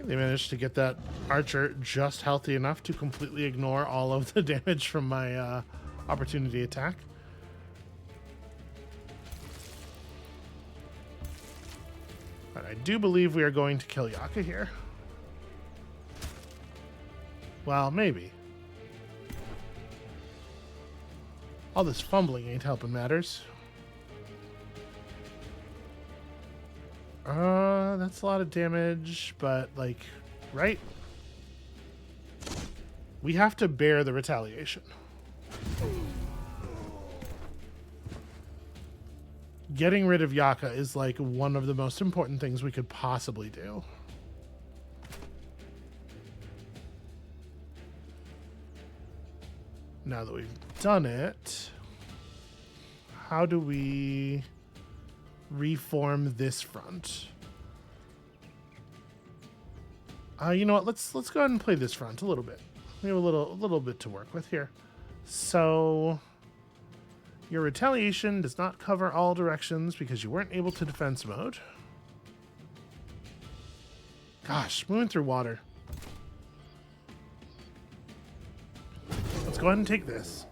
They managed to get that archer just healthy enough to completely ignore all of the damage from my opportunity attack. But I do believe we are going to kill Yaka here. Well, maybe. All this fumbling ain't helping matters. That's a lot of damage, but like, right? We have to bear the retaliation. Getting rid of Yaka is like one of the most important things we could possibly do. Now that we've done it, how do we reform this front? You know what? Let's go ahead and play this front a little bit. We have a little bit to work with here. So your retaliation does not cover all directions because you weren't able to defense mode. Gosh, moving through water. Let's go ahead and take this.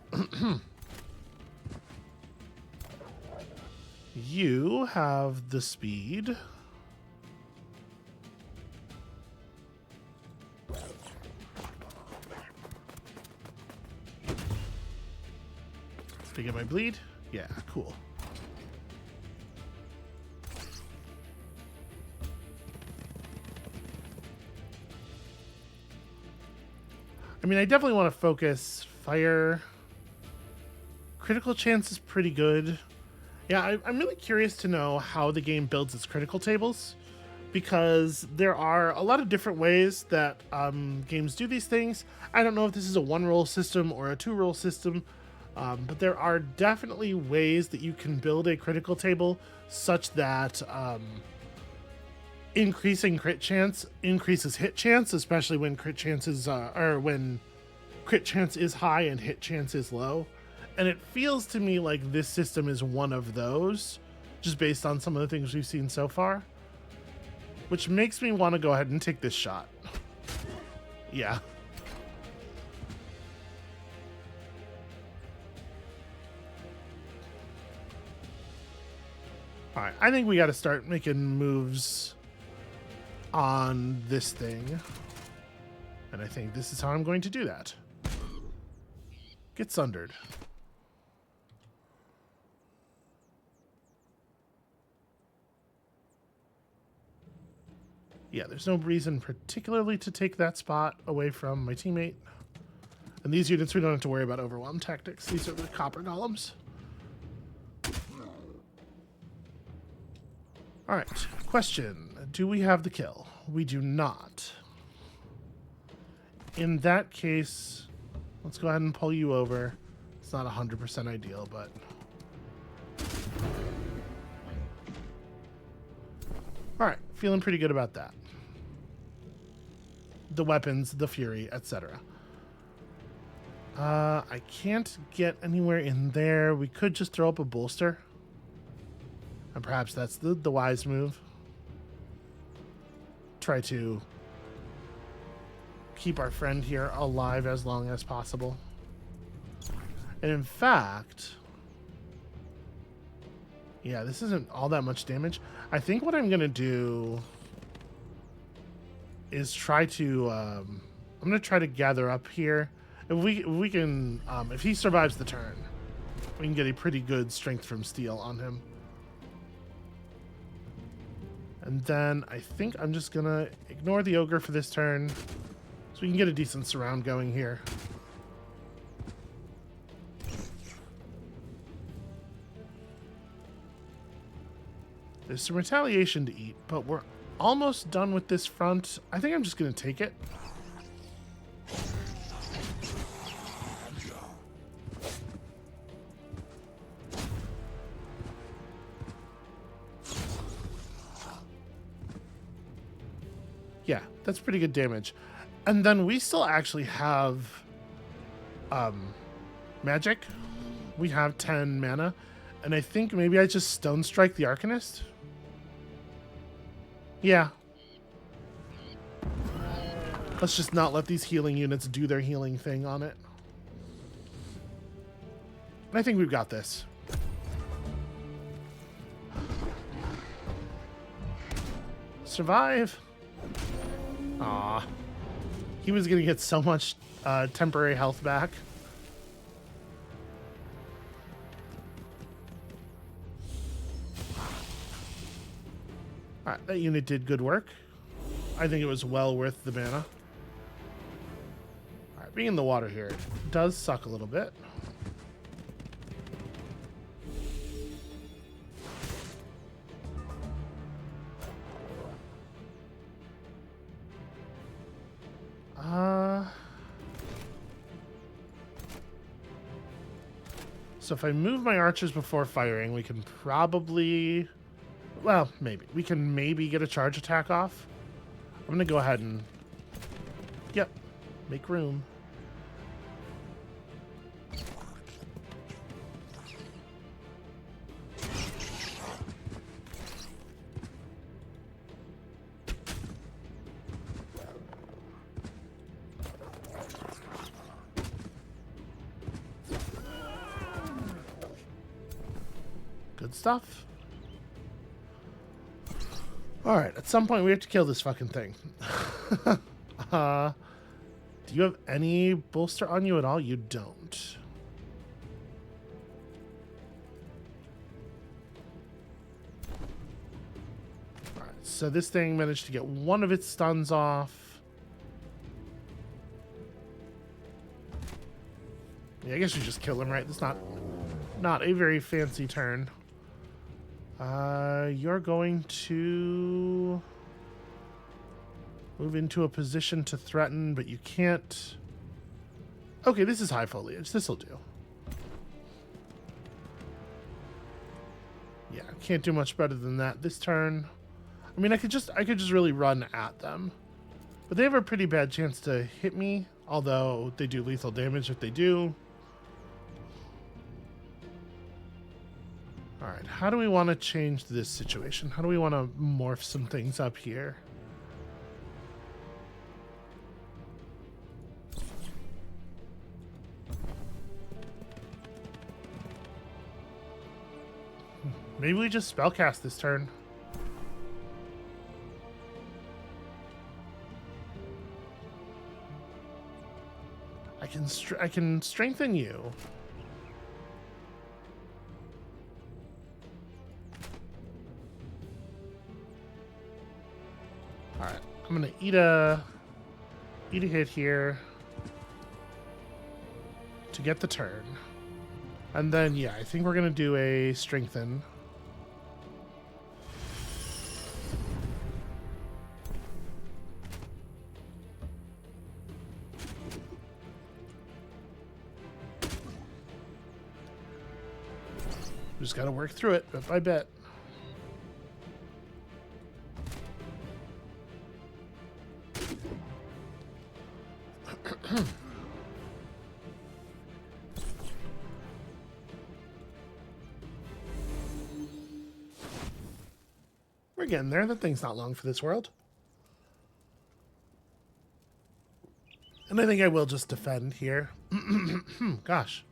You have the speed. Did I get my bleed? Yeah, cool. I mean, I definitely want to focus fire. Critical chance is pretty good. Yeah, I'm really curious to know how the game builds its critical tables, because there are a lot of different ways that games do these things. I don't know if this is a one-roll system or a two-roll system, but there are definitely ways that you can build a critical table such that increasing crit chance increases hit chance, especially when crit chances when crit chance is high and hit chance is low. And it feels to me like this system is one of those, just based on some of the things we've seen so far, which makes me want to go ahead and take this shot. Yeah. All right, I think we got to start making moves on this thing. And I think this is how I'm going to do that. Get sundered. Yeah, there's no reason particularly to take that spot away from my teammate. And these units, we don't have to worry about overwhelm tactics. These are the copper golems. All right, question. Do we have the kill? We do not. In that case, let's go ahead and pull you over. It's not 100% ideal, but... all right, feeling pretty good about that. The weapons, the fury, etc. I can't get anywhere in there. We could just throw up a bolster. And perhaps that's the wise move. Try to keep our friend here alive as long as possible. And in fact... yeah, this isn't all that much damage. I think what I'm going to do is try to... I'm going to try to gather up here. If we can... if he survives the turn, we can get a pretty good strength from steel on him. And then I think I'm just going to ignore the ogre for this turn, so we can get a decent surround going here. There's some retaliation to eat, but we're almost done with this front. I think I'm just going to take it. Yeah, that's pretty good damage. And then we still actually have magic. We have 10 mana. And I think maybe I just Stone Strike the Arcanist. Yeah. Let's just not let these healing units do their healing thing on it. I think we've got this. Survive. Aw. He was going to get so much temporary health back. Alright, that unit did good work. I think it was well worth the mana. Alright, being in the water here does suck a little bit. So if I move my archers before firing, we can probably... Well, maybe. We can maybe get a charge attack off. I'm going to go ahead and... Yep. Make room. Good stuff. Alright, at some point we have to kill this fucking thing. Do you have any bolster on you at all? You don't. Alright, so this thing managed to get one of its stuns off. Yeah, I guess you just kill him, right? It's not a very fancy turn. You're going to move into a position to threaten, but you can't. Okay, this is high foliage. This'll do. Yeah, can't do much better than that this turn. I mean, I could just really run at them, but they have a pretty bad chance to hit me. Although they do lethal damage if they do. Alright, how do we want to change this situation? How do we want to morph some things up here? Maybe we just spellcast this turn. I can strengthen you. Alright, I'm gonna eat a hit here to get the turn. And then yeah, I think we're gonna do a strengthen. We just gotta work through it bit by bit. We're getting there. That thing's not long for this world. And I think I will just defend here. Gosh.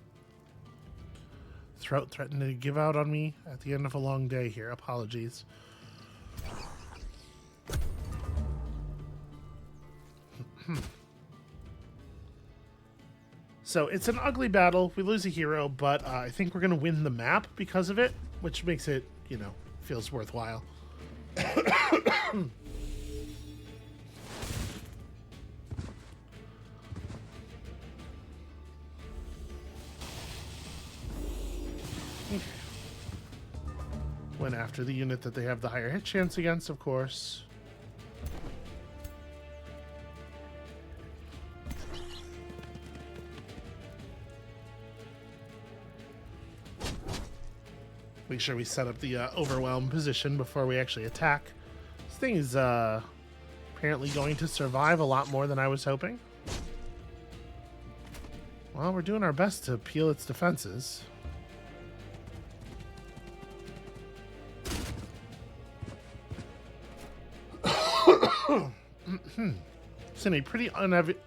Throat threatened to give out on me at the end of a long day here. Apologies. So it's an ugly battle. We lose a hero, but I think we're going to win the map because of it, which makes it, you know, feels worthwhile. Went after the unit that they have the higher hit chance against, of course. Make sure we set up the overwhelm position before we actually attack. This thing is apparently going to survive a lot more than I was hoping. Well, we're doing our best to peel its defenses. It's in a pretty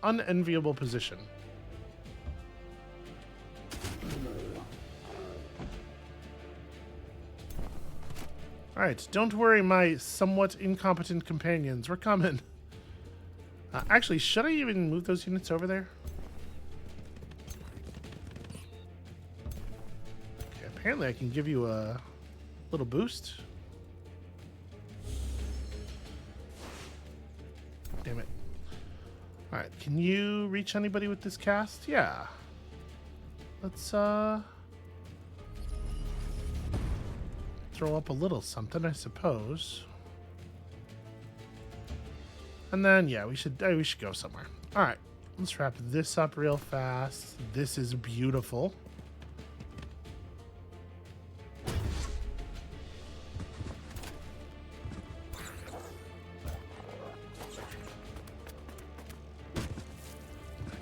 unenviable position. Alright, don't worry, my somewhat incompetent companions. We're coming. Actually, should I even move those units over there? Okay, apparently I can give you a little boost. Damn it. Alright, can you reach anybody with this cast? Yeah. Let's, throw up a little something, I suppose. And then, yeah, we should go somewhere. All right, let's wrap this up real fast. This is beautiful.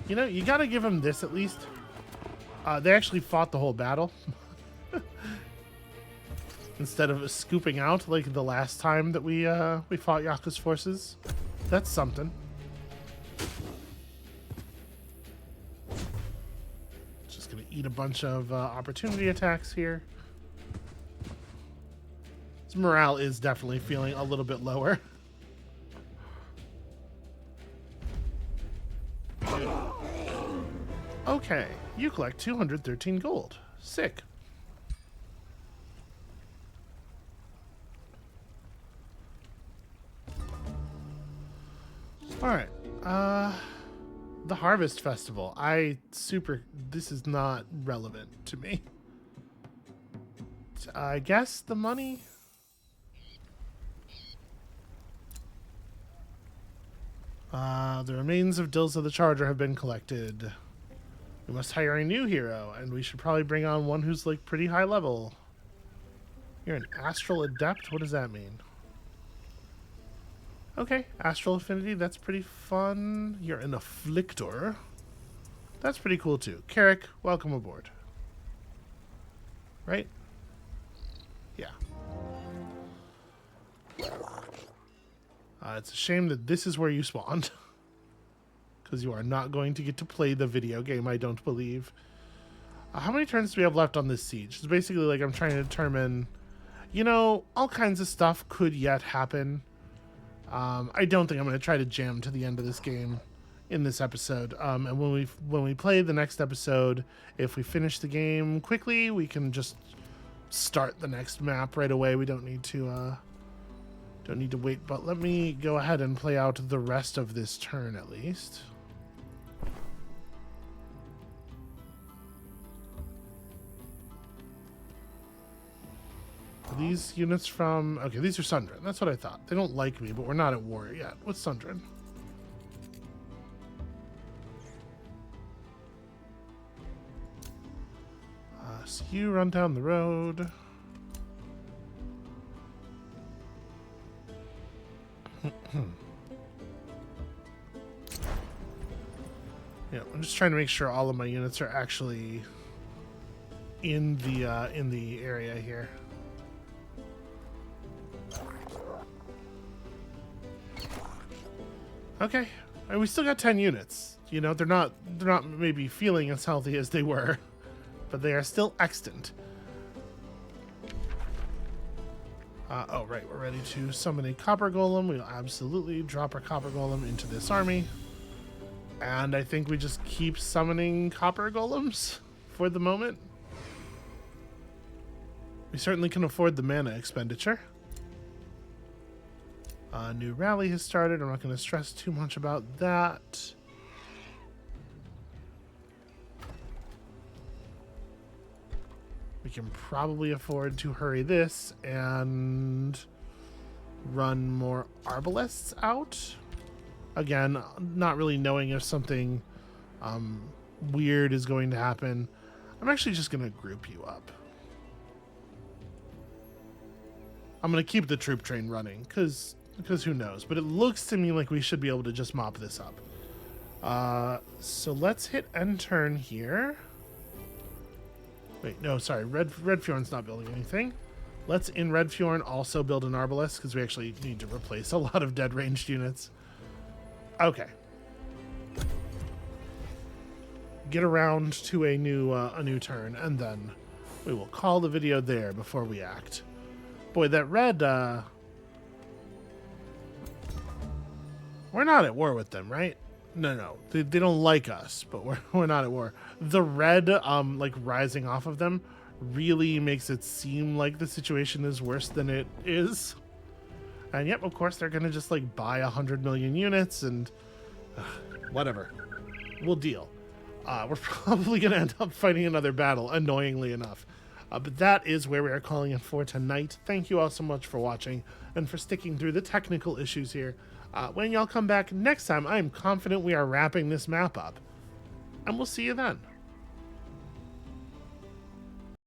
You know, you gotta give them this at least. They actually fought the whole battle. Instead of scooping out like the last time that we fought Yaka's forces. That's something. Just gonna eat a bunch of opportunity attacks here. His morale is definitely feeling a little bit lower. Okay, you collect 213 gold. Sick. All right, the Harvest Festival. This is not relevant to me. I guess the money. The remains of Dills of the Charger have been collected. We must hire a new hero, and we should probably bring on one who's like pretty high level. You're an Astral Adept? What does that mean? Okay, Astral Affinity, that's pretty fun. You're an Afflictor. That's pretty cool too. Carrick, welcome aboard. Right? Yeah. It's a shame that this is where you spawned. Because you are not going to get to play the video game, I don't believe. How many turns do we have left on this siege? It's basically like I'm trying to determine, you know, all kinds of stuff could yet happen. I don't think I'm going to try to jam to the end of this game in this episode. And when we play the next episode, if we finish the game quickly, we can just start the next map right away. We don't need to wait. But let me go ahead and play out the rest of this turn at least. These units from... Okay, these are Sundrin. That's what I thought. They don't like me, but we're not at war yet. What's Sundrin? So you run down the road. Yeah, I'm just trying to make sure all of my units are actually in the area here. Okay, and we still got 10 units. You know, they're not maybe feeling as healthy as they were, but they are still extant. Oh, right, we're ready to summon a Copper Golem. We'll absolutely drop our Copper Golem into this army. And I think we just keep summoning Copper Golems for the moment. We certainly can afford the mana expenditure. A new rally has started. I'm not going to stress too much about that. We can probably afford to hurry this and run more Arbalists out. Again, not really knowing if something weird is going to happen. I'm actually just going to group you up. I'm going to keep the troop train running because who knows. But it looks to me like we should be able to just mop this up. So let's hit end turn here. Wait, no, sorry. Red Fjorn's not building anything. Let's, in Red Fjorn, also build an Arbalest, because we actually need to replace a lot of dead ranged units. Okay. get around to a new turn, and then we will call the video there before we act. Boy, that red, we're not at war with them, right? No. They don't like us, but we're not at war. The red, like, rising off of them really makes it seem like the situation is worse than it is. And yep, of course, they're going to just, like, buy 100 million units and whatever. We'll deal. We're probably going to end up fighting another battle, annoyingly enough. But that is where we are calling it for tonight. Thank you all so much for watching and for sticking through the technical issues here. When y'all come back next time, I am confident we are wrapping this map up. And we'll see you then.